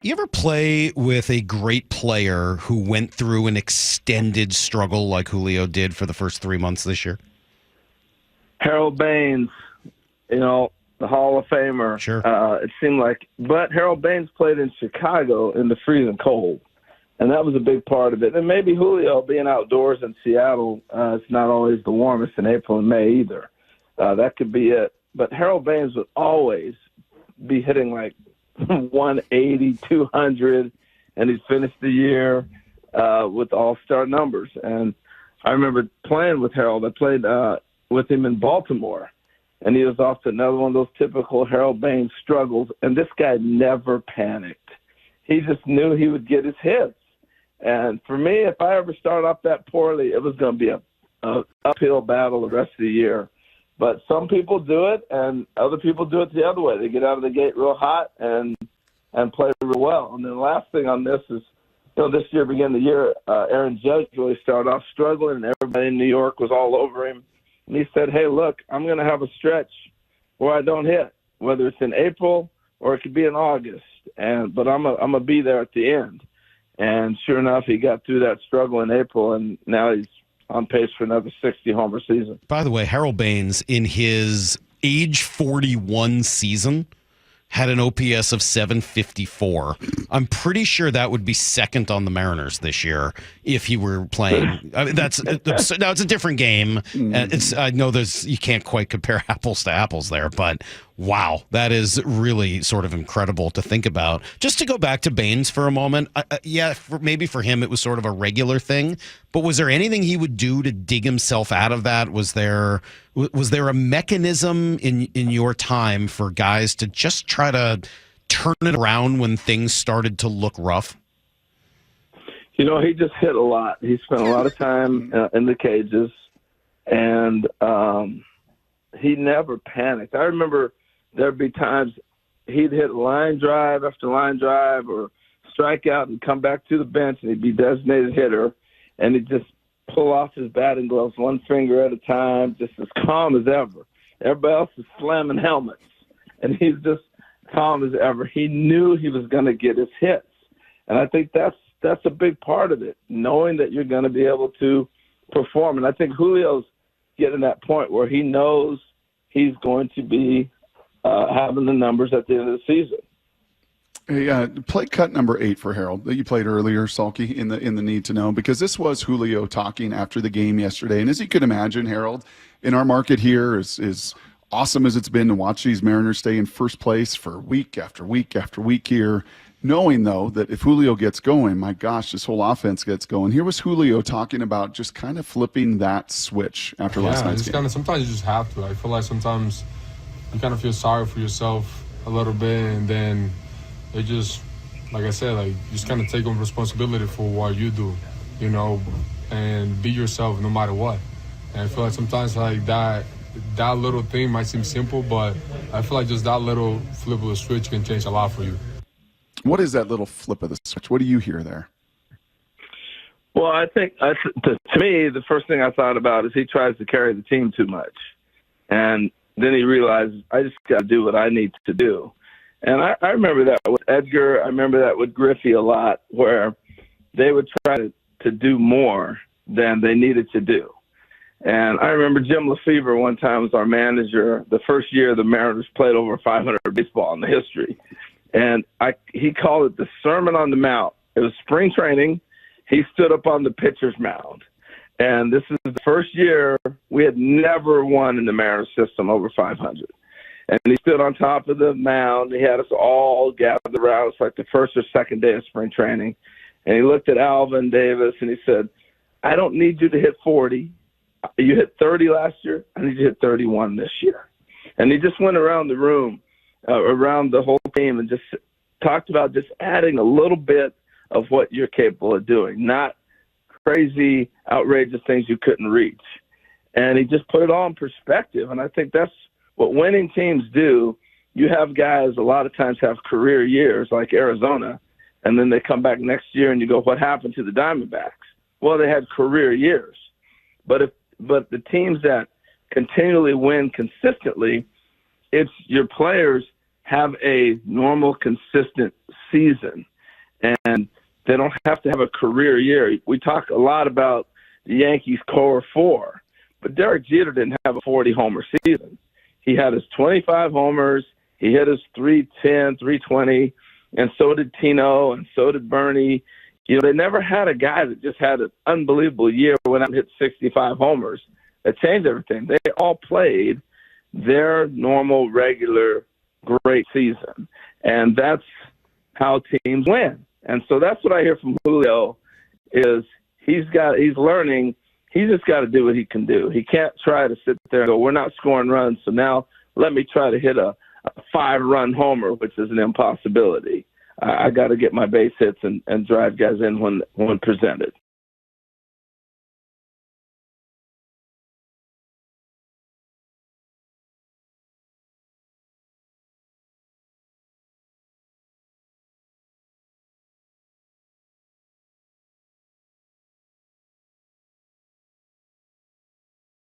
You ever play with a great player who went through an extended struggle like Julio did for the first 3 months this year? Harold Baines, the Hall of Famer. Sure. It seemed like, but Harold Baines played in Chicago in the freezing cold, and that was a big part of it. And maybe Julio being outdoors in Seattle, it's not always the warmest in April and May either. That could be it. But Harold Baines would always be hitting like 180, 200, and he'd finish the year with all-star numbers. And I remember playing with Harold. I played with him in Baltimore, and he was off to another one of those typical Harold Baines struggles, and this guy never panicked. He just knew he would get his hits. And for me, if I ever started off that poorly, it was going to be a uphill battle the rest of the year. But some people do it, and other people do it the other way. They get out of the gate real hot and play real well. And then the last thing on this is, this year, beginning of the year, Aaron Judge really started off struggling, and everybody in New York was all over him. And he said, hey, look, I'm going to have a stretch where I don't hit, whether it's in April or it could be in August. But I'm going to be there at the end. And sure enough, he got through that struggle in April, and now he's on pace for another 60-homer season. By the way, Harold Baines, in his age 41 season, had an OPS of 754. I'm pretty sure that would be second on the Mariners this year if he were playing. I mean, now it's a different game. I know you can't quite compare apples to apples there, but wow, that is really sort of incredible to think about. Just to go back to Baines for a moment, maybe for him it was sort of a regular thing, but was there anything he would do to dig himself out of that? Was there a mechanism in your time for guys to just try to turn it around when things started to look rough? He just hit a lot. He spent a lot of time in the cages, and he never panicked. I remember there'd be times he'd hit line drive after line drive or strike out and come back to the bench, and he'd be designated hitter, and he'd just pull off his batting gloves one finger at a time, just as calm as ever. Everybody else is slamming helmets, and he's just calm as ever. He knew he was going to get his hits, and I think that's a big part of it, knowing that you're going to be able to perform. And I think Julio's getting that point where he knows he's going to be having the numbers at the end of the season. Hey, play cut number 8 for Harold that you played earlier, Salky, in the need to know, because this was Julio talking after the game yesterday. And as you can imagine, Harold, in our market here is awesome as it's been to watch these Mariners stay in first place for week after week after week here, knowing, though, that if Julio gets going, my gosh, this whole offense gets going. Here was Julio talking about just kind of flipping that switch after last night's game. Sometimes you just have to. I feel like sometimes you kind of feel sorry for yourself a little bit, and then it just, like I said, you just kind of take on responsibility for what you do, and be yourself no matter what. And I feel like sometimes that little thing might seem simple, but I feel like just that little flip of the switch can change a lot for you. What is that little flip of the switch? What do you hear there? Well, I think to me, the first thing I thought about is he tries to carry the team too much. And then he realizes, I just got to do what I need to do. And I remember that with Edgar. I remember that with Griffey a lot, where they would try to do more than they needed to do. And I remember Jim Lefevre one time was our manager. The first year the Mariners played over 500 baseball in the history. And he called it the Sermon on the Mount. It was spring training. He stood up on the pitcher's mound. And this is the first year we had never won in the Mariners system over 500. And he stood on top of the mound. He had us all gathered around. It's like the first or second day of spring training. And he looked at Alvin Davis and he said, I don't need you to hit 40. You hit 30 last year. I need you to hit 31 this year. And he just went around the room, around the whole team, and just talked about just adding a little bit of what you're capable of doing, not crazy, outrageous things you couldn't reach. And he just put it all in perspective. And I think that's what winning teams do. You have guys a lot of times have career years like Arizona, and then they come back next year and you go, what happened to the Diamondbacks? Well, they had career years. But the teams that continually win consistently, it's your players have a normal, consistent season. and they don't have to have a career year. We talk a lot about the Yankees' core four, but Derek Jeter didn't have a 40-homer season. He had his 25 homers. He hit his 310, 320, and so did Tino, and so did Bernie. You know, they never had a guy that just had an unbelievable year, went out and hit 65 homers. That changed everything. They all played their normal, regular, great season, and that's how teams win. And so that's what I hear from Julio is he's learning. He's just got to do what he can do. He can't try to sit there and go, we're not scoring runs, so now let me try to hit a 5-run homer, which is an impossibility. I got to get my base hits and drive guys in when presented.